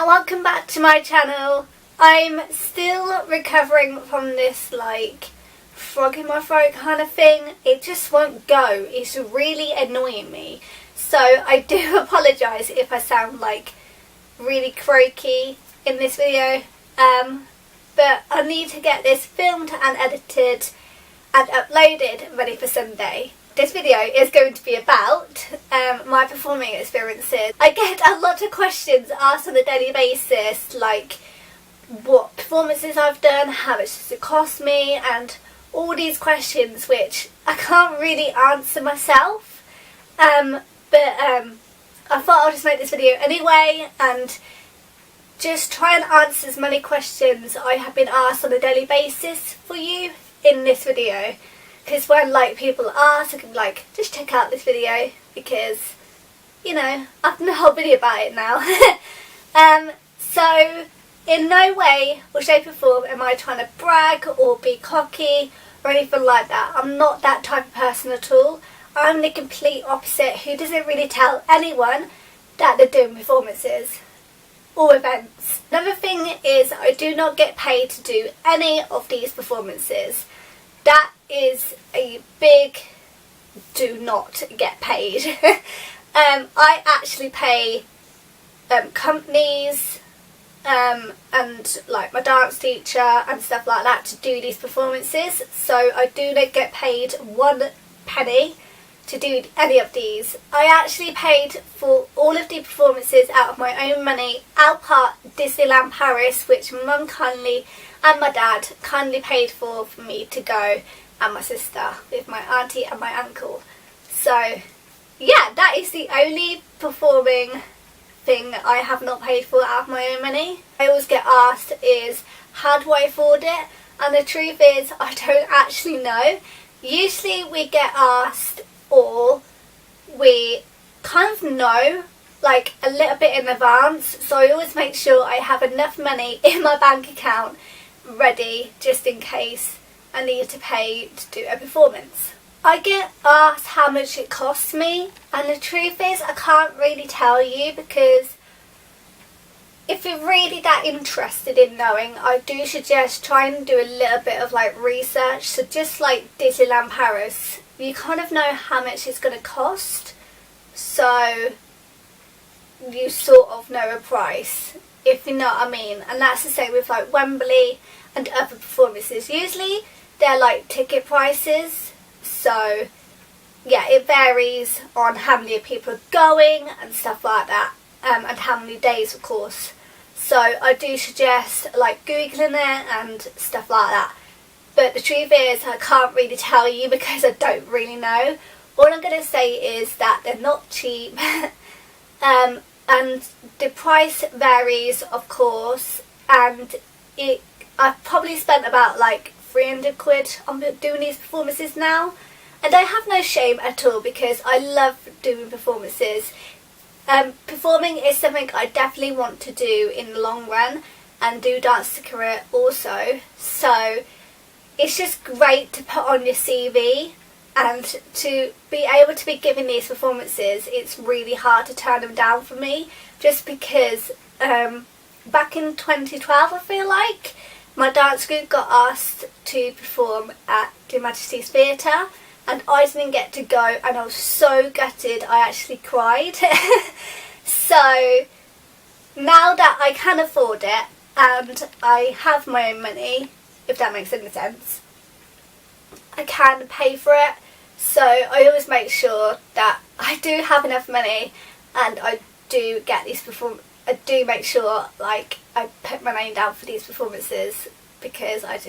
and welcome back to my channel. I'm still recovering from this frog in my throat kind of thing. It just won't go. It's really annoying me. So I do apologise if I sound really croaky in this video. But I need to get this filmed and edited and uploaded ready for Sunday. This video is going to be about my performing experiences. I get a lot of questions asked on a daily basis, like what performances I've done, how much does it cost me, and all these questions which I can't really answer myself. But I thought I'll just make this video anyway and just try and answer as many questions I have been asked on a daily basis for you in this video. Because when people ask, I can just check out this video because, you know, I've done a whole video about it now. So in no way or shape or form am I trying to brag or be cocky or anything like that. I'm not that type of person at all. I'm the complete opposite, who doesn't really tell anyone that they're doing performances or events. Another thing is I do not get paid to do any of these performances. That is a big do not get paid. I actually pay companies and my dance teacher and stuff like that to do these performances, so I do not get paid 1 penny to do any of these. I actually paid for all of the performances out of my own money, out part Disneyland Paris, which my mum kindly and my dad kindly paid for me to go, and my sister with my auntie and my uncle. So yeah, that is the only performing thing I have not paid for out of my own money. I always get asked is how do I afford it, and the truth is I don't actually know. Usually we get asked, or we kind of know a little bit in advance, so I always make sure I have enough money in my bank account ready just in case I need to pay to do a performance. I get asked how much it costs me, and the truth is I can't really tell you, because if you're really that interested in knowing, I do suggest trying to do a little bit of research. So just like Disneyland Paris, you kind of know how much it's going to cost, so you sort of know a price, if you know what I mean. And that's the same with Wembley and other performances. Usually they're ticket prices, so yeah, it varies on how many people are going and stuff like that, and how many days of course. So I do suggest googling it and stuff like that. But the truth is I can't really tell you because I don't really know. All I'm going to say is that they're not cheap. And the price varies of course, and I've probably spent about 300 quid on doing these performances now, and I have no shame at all because I love doing performances. Performing is something I definitely want to do in the long run, and do dance to career also, so it's just great to put on your CV, and to be able to be giving these performances, it's really hard to turn them down for me, just because back in 2012 I feel like my dance group got asked to perform at Her Majesty's Theatre and I didn't get to go, and I was so gutted I actually cried. So now that I can afford it and I have my own money, if that makes any sense, I can pay for it. So I always make sure that I do have enough money and I do get these I do make sure I put my name down for these performances, because I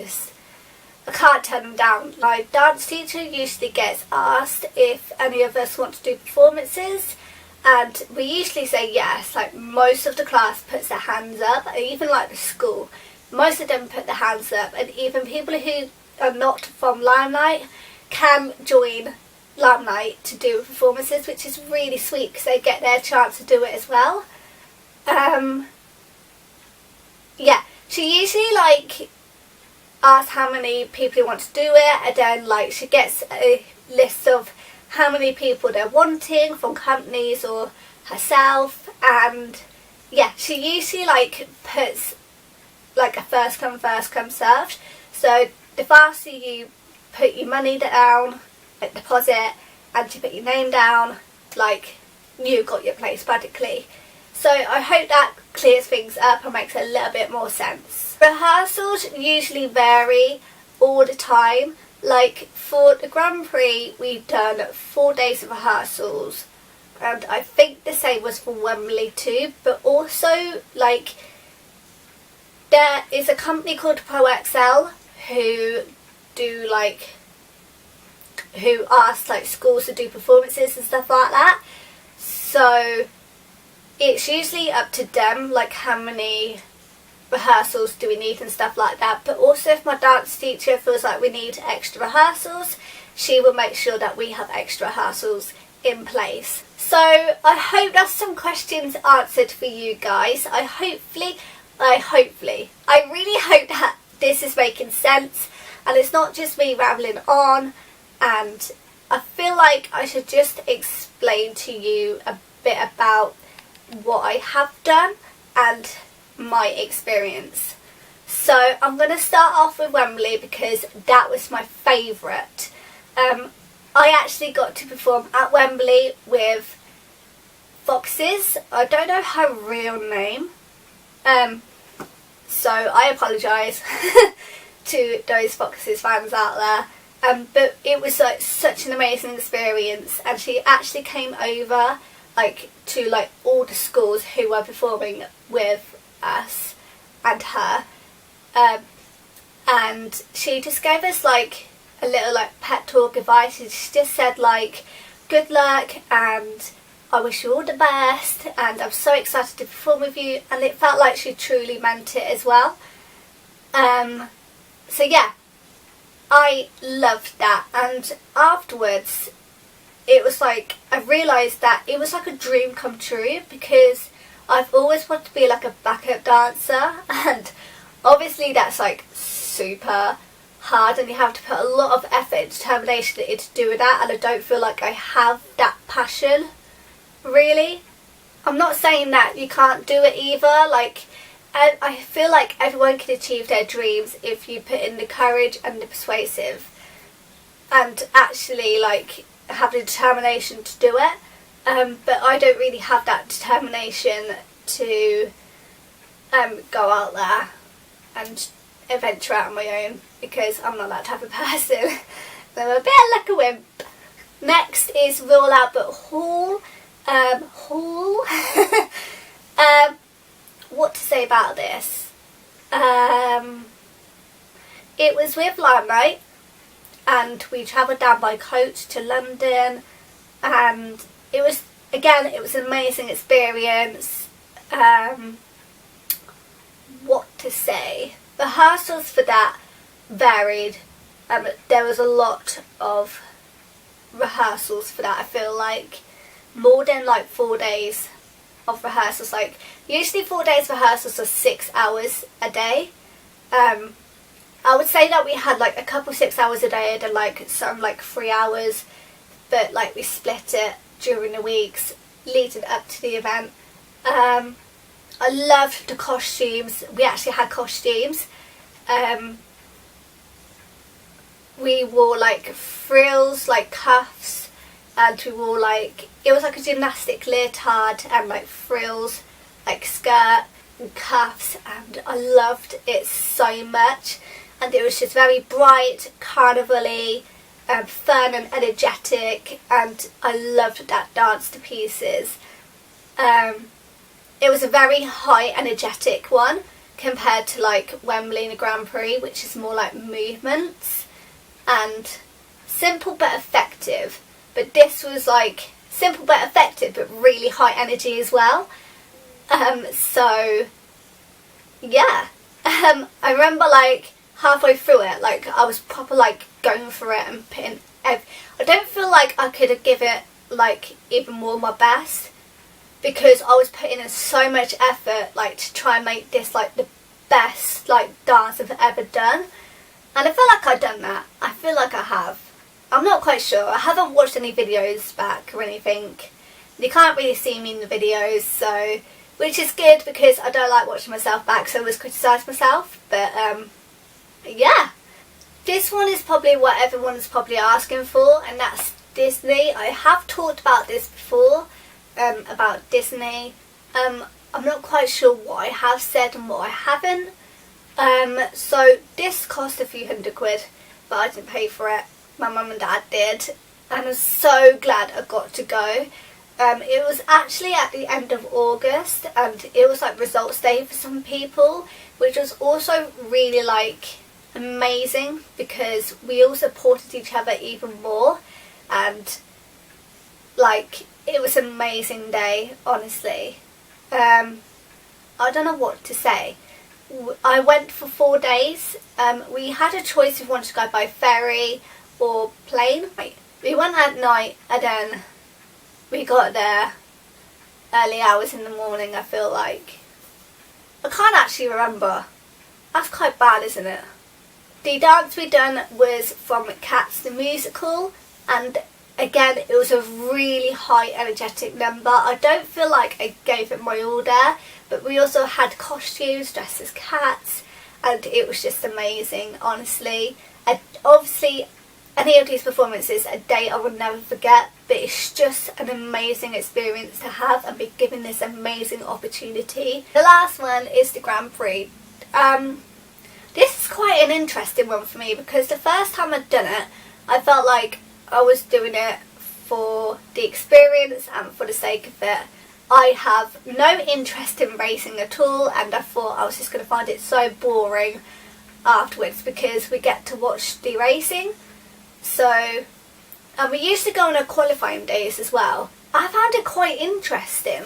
can't turn them down. My dance teacher usually gets asked if any of us want to do performances, and we usually say yes. Most of the class puts their hands up, and even the school, most of them put their hands up, and even people who are not from Limelight can join Limelight to do performances, which is really sweet because they get their chance to do it as well. Yeah, she usually asks how many people want to do it, and then she gets a list of how many people they're wanting from companies or herself, and yeah, she usually like puts like a first come served. So the faster you put your money down, like deposit, and you put your name down, like you got your place practically. So I hope that clears things up and makes a little bit more sense. Rehearsals usually vary all the time. Like for the Grand Prix, we've done 4 days of rehearsals, and I think the same was for Wembley too. But also, like, there is a company called Pro who do like, who ask like schools to do performances and stuff like that. So it's usually up to them, like how many rehearsals do we need and stuff like that. But also if my dance teacher feels like we need extra rehearsals, she will make sure that we have extra rehearsals in place. So I hope that's some questions answered for you guys. I really hope that this is making sense and it's not just me rambling on, and I feel like I should just explain to you a bit about what I have done and my experience. So I'm going to start off with Wembley because that was my favourite. I actually got to perform at Wembley with Foxes. I don't know her real name, so I apologise to those Foxes fans out there. But it was like such an amazing experience, and she actually came over like to like all the schools who were performing with us and her, and she just gave us like a little like pep talk advice. She just said like, good luck and I wish you all the best and I'm so excited to perform with you, and it felt like she truly meant it as well. So yeah, I loved that, and afterwards it was like I realised that it was like a dream come true, because I've always wanted to be like a backup dancer, and obviously that's like super hard and you have to put a lot of effort and determination into doing that, and I don't feel like I have that passion really. I'm not saying that you can't do it either, like I feel like everyone can achieve their dreams if you put in the courage and the persuasive and actually like have the determination to do it. But I don't really have that determination to go out there and adventure out on my own, because I'm not that type of person. I'm a bit like a wimp. Next is Roll Albert Hall. What to say about this? It was with Limelight, and we travelled down by coach to London, and it was an amazing experience. What to say? Rehearsals for that varied. There was a lot of rehearsals for that. I feel like more than like 4 days of rehearsals. Like usually 4 days rehearsals are 6 hours a day. I would say that we had like a couple 6 hours a day and like some like 3 hours, but like we split it during the weeks leading up to the event. I loved the costumes. We actually had costumes. We wore like frills, like cuffs, and we wore like, it was like a gymnastic leotard and like frills, like skirt and cuffs, and I loved it so much. And it was just very bright, carnival-y, fun and energetic, and I loved that dance to pieces. It was a very high energetic one compared to like Wembley and the Grand Prix, which is more like movements and simple but effective. But this was like simple but effective, but really high energy as well. So yeah, I remember like halfway through it, like I was proper like going for it and putting I don't feel like I could have given it like even more my best, because I was putting in so much effort like to try and make this like the best like dance I've ever done, and I feel like I've done that. I feel like I have. I'm not quite sure. I haven't watched any videos back or anything. You can't really see me in the videos, so which is good because I don't like watching myself back, so I always criticise myself. But yeah, this one is probably what everyone's probably asking for, and that's Disney. I have talked about this before, about Disney. I'm not quite sure what I have said and what I haven't. So this cost a few £100, but I didn't pay for it. My mum and dad did, and I'm so glad I got to go. It was actually at the end of August, and it was like results day for some people, which was also really like amazing because we all supported each other even more, and like it was an amazing day, honestly. I don't know what to say. I went for 4 days. We had a choice if we wanted to go by ferry or plane. We went at night, and then we got there early hours in the morning, I feel like. I can't actually remember. That's quite bad, isn't it? The dance we done was from Cats the Musical, and again it was a really high energetic number. I don't feel like I gave it my all there, but we also had costumes dressed as cats, and it was just amazing, honestly. And obviously any of these performances a day I will never forget, but it's just an amazing experience to have and be given this amazing opportunity. The last one is the Grand Prix. This is quite an interesting one for me because the first time I'd done it, I felt like I was doing it for the experience and for the sake of it. I have no interest in racing at all, and I thought I was just going to find it so boring afterwards because we get to watch the racing. So, and we used to go on our qualifying days as well. I found it quite interesting.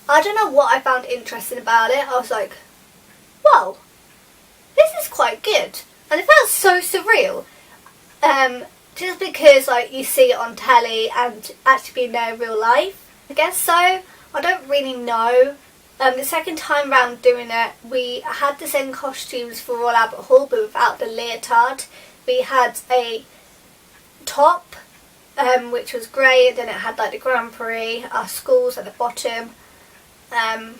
I don't know what I found interesting about it. I was like, whoa, this is quite good. And it felt so surreal. Just because like you see it on telly and actually being there in real life. I guess so. I don't really know. The second time round doing it, we had the same costumes for Royal Albert Hall, but without the leotard. We had a top, which was grey, and then it had like the Grand Prix, our schools at the bottom, and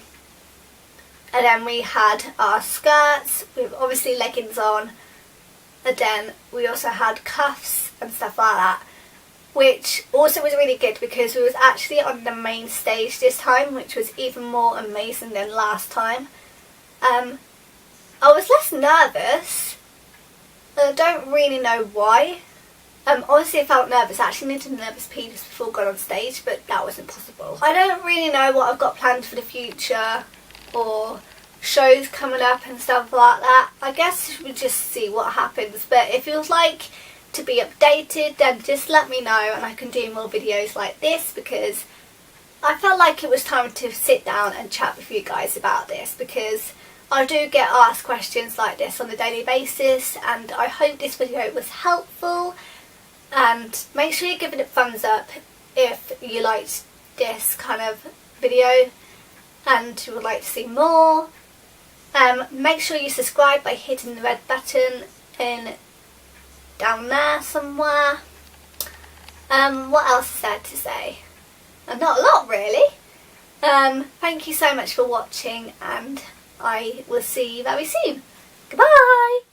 then we had our skirts with obviously leggings on, and then we also had cuffs and stuff like that, which also was really good because we was actually on the main stage this time, which was even more amazing than last time. I was less nervous, and I don't really know why. Honestly, I felt nervous. I actually needed a nervous pee just before going on stage, but that wasn't possible. I don't really know what I've got planned for the future or shows coming up and stuff like that. I guess we'll just see what happens, but if you'd like to be updated, then just let me know and I can do more videos like this, because I felt like it was time to sit down and chat with you guys about this, because I do get asked questions like this on a daily basis, and I hope this video was helpful. And make sure you give it a thumbs up if you liked this kind of video and you would like to see more. Make sure you subscribe by hitting the red button down there somewhere. What else is there to say? Not a lot really. Thank you so much for watching, and I will see you very soon. Goodbye!